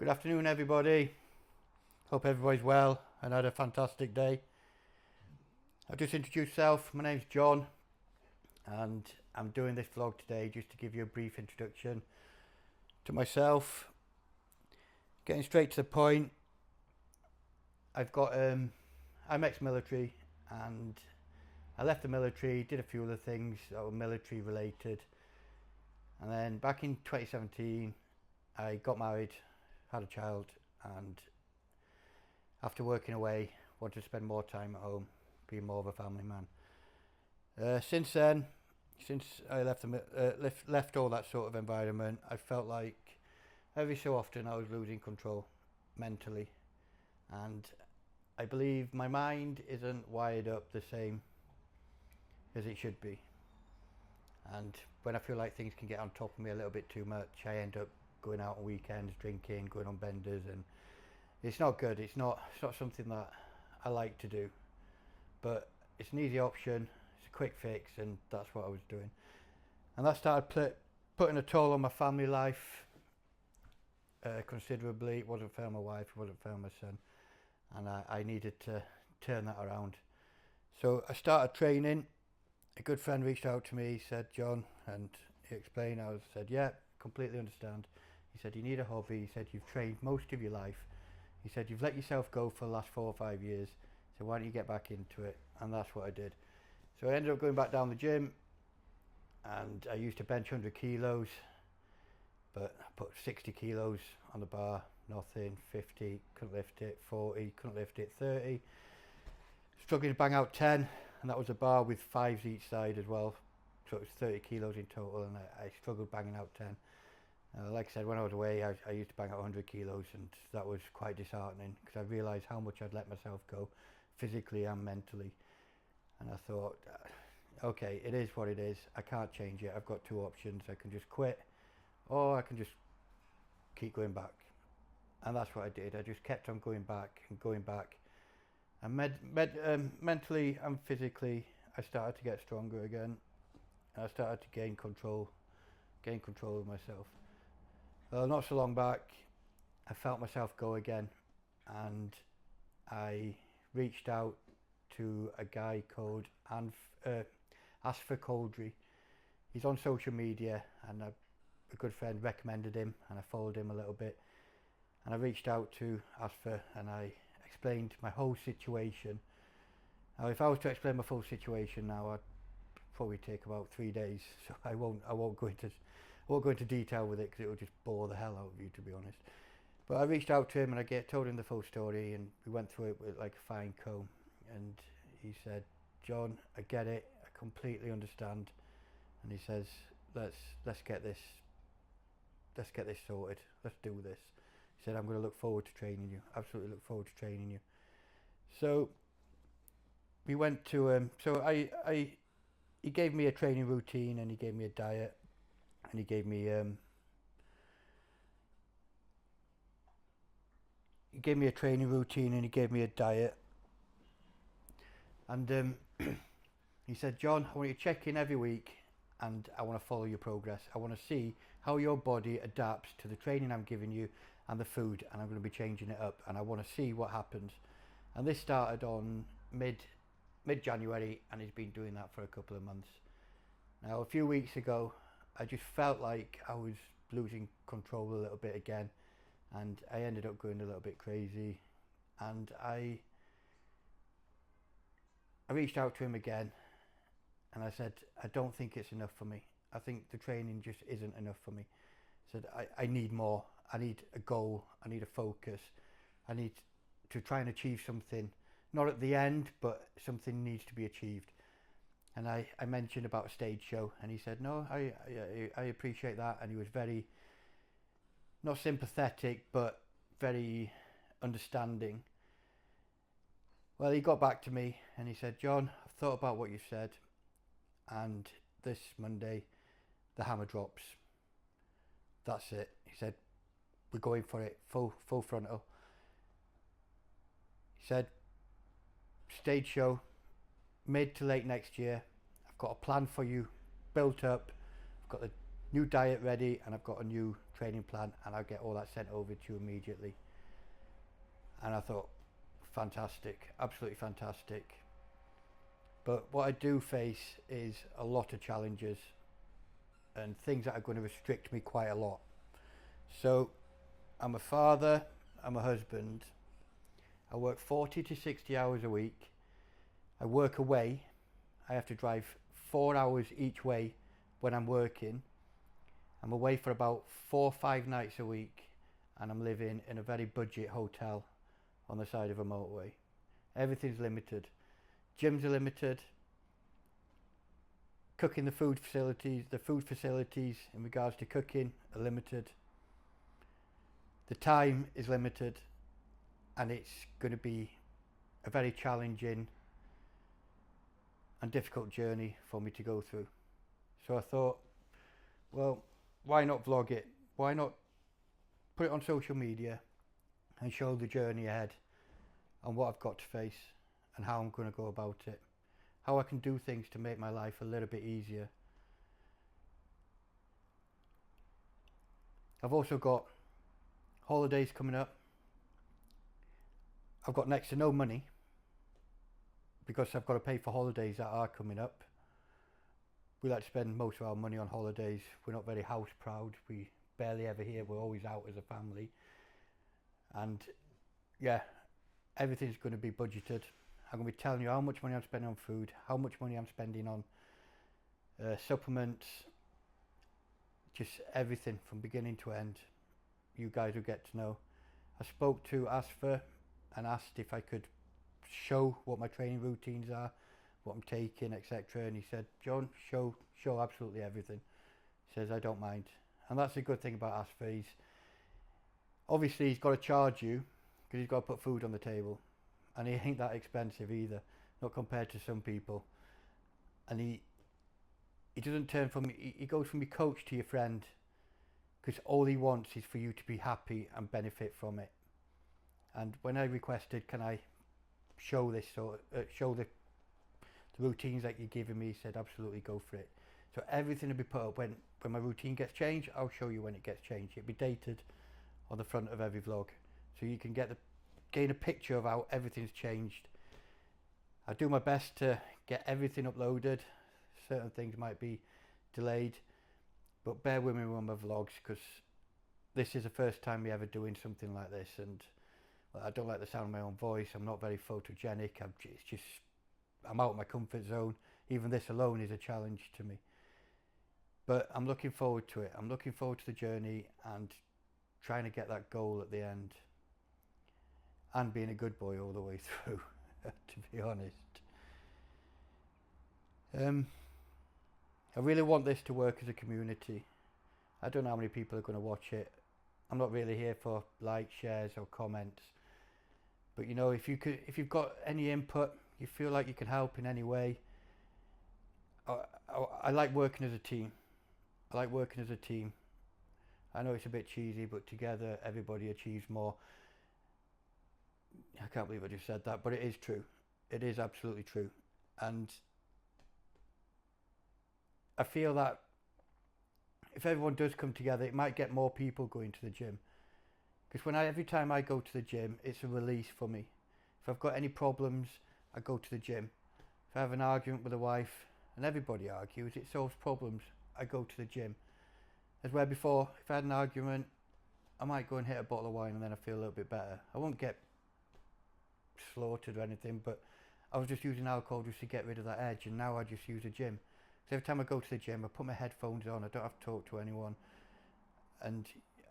Good afternoon, everybody. Hope everybody's well and had a fantastic day. I'll just introduce myself. My name's John, and I'm doing this vlog today just to give you a brief introduction to myself. Getting straight to the point, I'm ex-military, and I left the military, did a few other things that were military related, and then back in 2017 I got married, had a child, and after working away wanted to spend more time at home, being more of a family man. Since then, since I left all that sort of environment, I felt like every so often I was losing control mentally, and I believe my mind isn't wired up the same as it should be, and when I feel like things can get on top of me a little bit too much, I end up going out on weekends, drinking, going on benders, and it's not good. It's not something that I like to do, but it's an easy option, it's a quick fix, and that's what I was doing. And that started putting a toll on my family life considerably. It wasn't fair on my wife, it wasn't fair on my son, and I needed to turn that around. So I started training. A good friend reached out to me, he said, John, and he explained. I said, yeah, completely understand. He said, you need a hobby. He said, you've trained most of your life. He said, you've let yourself go for the last 4 or 5 years, so why don't you get back into it? And that's what I did. So I ended up going back down the gym, and I used to bench 100 kilos, but I put 60 kilos on the bar, nothing. 50, couldn't lift it. 40, couldn't lift it. 30, struggling to bang out 10, and that was a bar with 5s each side as well, so it was 30 kilos in total, and I struggled banging out 10. Like I said, when I was away, I used to bang out 100 kilos, and that was quite disheartening because I realised how much I'd let myself go physically and mentally. And I thought, okay, it is what it is. I can't change it. I've got two options. I can just quit, or I can just keep going back. And that's what I did. I just kept on going back and going back. And mentally and physically, I started to get stronger again. And I started to gain control of myself. Well, not so long back, I felt myself go again, and I reached out to a guy called Asfer Coldry. He's on social media, and a good friend recommended him, and I followed him a little bit. And I reached out to Asfer, and I explained my whole situation. Now, if I was to explain my full situation now, I'd probably take about 3 days, so I won't go into detail with it because it will just bore the hell out of you, to be honest. But I reached out to him, and I told him the full story, and we went through it with like a fine comb. And he said, John, I get it, I completely understand. And he says, let's get this sorted, let's do this. He said, I'm going to look forward to training you, absolutely look forward to training you. So we went to he gave me a training routine, and he gave me a diet, and he gave me a training routine, and he gave me a diet. And he said, John, I want you to check in every week, and I want to follow your progress. I want to see how your body adapts to the training I'm giving you and the food, and I'm going to be changing it up, and I want to see what happens. And this started on mid-January, and he's been doing that for a couple of months. Now, a few weeks ago, I just felt like I was losing control a little bit again, and I ended up going a little bit crazy, and I reached out to him again, and I said, I don't think it's enough for me. I think the training just isn't enough for me. I said, I need more. I need a goal. I need a focus. I need to try and achieve something, not at the end, but something needs to be achieved. And I mentioned about a stage show, and he said, no, I appreciate that. And he was very, not sympathetic, but very understanding. Well, he got back to me, and he said, John, I've thought about what you've said, and this Monday, the hammer drops. That's it. He said, we're going for it, full frontal. He said, stage show, mid to late next year. I've got a plan for you built up. I've got the new diet ready, and I've got a new training plan, and I'll get all that sent over to you immediately. And I thought, fantastic, absolutely fantastic. But what I do face is a lot of challenges and things that are going to restrict me quite a lot. So I'm a father, I'm a husband, I work 40 to 60 hours a week, I work away, I have to drive 4 hours each way when I'm working, I'm away for about 4 or 5 nights a week, and I'm living in a very budget hotel on the side of a motorway. Everything's limited. Gyms are limited. Cooking the food facilities in regards to cooking are limited. The time is limited, and it's going to be a very challenging and difficult journey for me to go through. So I thought, well, why not vlog it? Why not put it on social media and show the journey ahead and what I've got to face and how I'm going to go about it, how I can do things to make my life a little bit easier. I've also got holidays coming up. I've got next to no money because I've got to pay for holidays that are coming up. We like to spend most of our money on holidays. We're not very house proud. We barely ever here. We're always out as a family. And yeah, everything's going to be budgeted. I'm going to be telling you how much money I'm spending on food, how much money I'm spending on supplements, just everything from beginning to end. You guys will get to know. I spoke to Asfer and asked if I could show what my training routines are, what I'm taking, etc. And he said, John, show absolutely everything. He says, I don't mind. And that's a good thing about Asfer. Obviously he's got to charge you because he's got to put food on the table. And he ain't that expensive either, not compared to some people. And he doesn't turn from, he goes from your coach to your friend, because all he wants is for you to be happy and benefit from it. And when I requested, can I show this, show the routines that you're giving me, he said, absolutely, go for it. So everything will be put up. When my routine gets changed, I'll show you when it gets changed. It'll be dated on the front of every vlog, so you can gain a picture of how everything's changed. I do my best to get everything uploaded. Certain things might be delayed, but bear with me on my vlogs, because this is the first time me ever doing something like this, and well, I don't like the sound of my own voice. I'm not very photogenic. I'm out of my comfort zone. Even this alone is a challenge to me, but I'm looking forward to it. I'm looking forward to the journey and trying to get that goal at the end, and being a good boy all the way through, to be honest. I really want this to work as a community. I don't know how many people are going to watch it. I'm not really here for likes, shares or comments. But you know, if you've got any input, you feel like you can help in any way. I like working as a team. I like working as a team. I know it's a bit cheesy, but together everybody achieves more. I can't believe I just said that, but it is true. It is absolutely true. And I feel that if everyone does come together, it might get more people going to the gym. Because every time I go to the gym, it's a release for me. If I've got any problems, I go to the gym. If I have an argument with a wife, and everybody argues, it solves problems, I go to the gym. As where before, if I had an argument, I might go and hit a bottle of wine and then I feel a little bit better. I won't get slaughtered or anything, but I was just using alcohol just to get rid of that edge, and now I just use a gym. So every time I go to the gym, I put my headphones on, I don't have to talk to anyone, and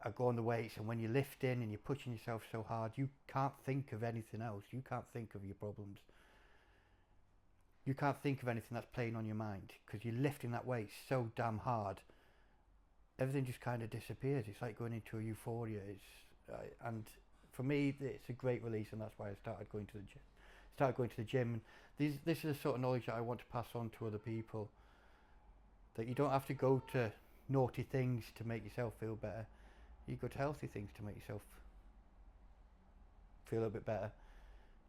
I go on the weights, and when you're lifting and you're pushing yourself so hard, you can't think of anything else. You can't think of your problems. You can't think of anything that's playing on your mind, because you're lifting that weight so damn hard. Everything just kind of disappears. It's like going into a euphoria. And for me, it's a great release, and that's why I started going to the gym. And this is the sort of knowledge that I want to pass on to other people. That you don't have to go to naughty things to make yourself feel better. You go to healthy things to make yourself feel a bit better.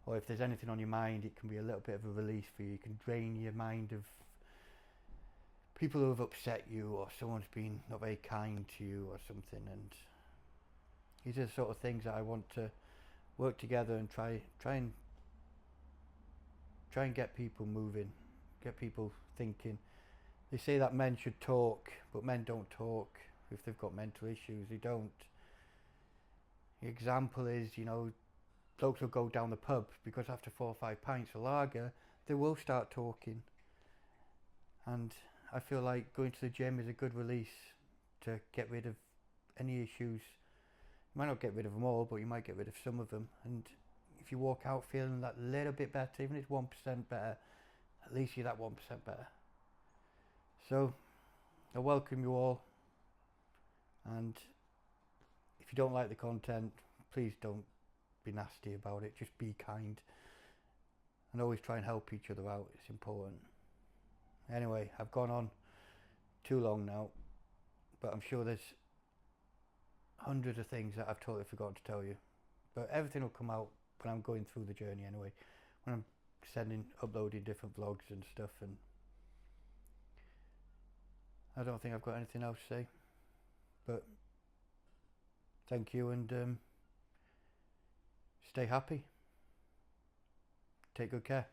Or if there's anything on your mind, it can be a little bit of a release for you. You can drain your mind of people who have upset you, or someone's been not very kind to you or something. And these are the sort of things that I want to work together and try and get people moving, get people thinking. They say that men should talk, but men don't talk if they've got mental issues. They don't. The example is, you know, blokes will go down the pub because after 4 or 5 pints of lager, they will start talking. And I feel like going to the gym is a good release to get rid of any issues. You might not get rid of them all, but you might get rid of some of them. And if you walk out feeling that little bit better, even if it's 1% better, at least you're that 1% better. So I welcome you all, and if you don't like the content, please don't be nasty about it. Just be kind and always try and help each other out. It's important. Anyway, I've gone on too long now, but I'm sure there's hundreds of things that I've totally forgotten to tell you, but everything will come out when I'm going through the journey anyway, when I'm uploading different vlogs and stuff. And I don't think I've got anything else to say, but thank you, and stay happy. Take good care.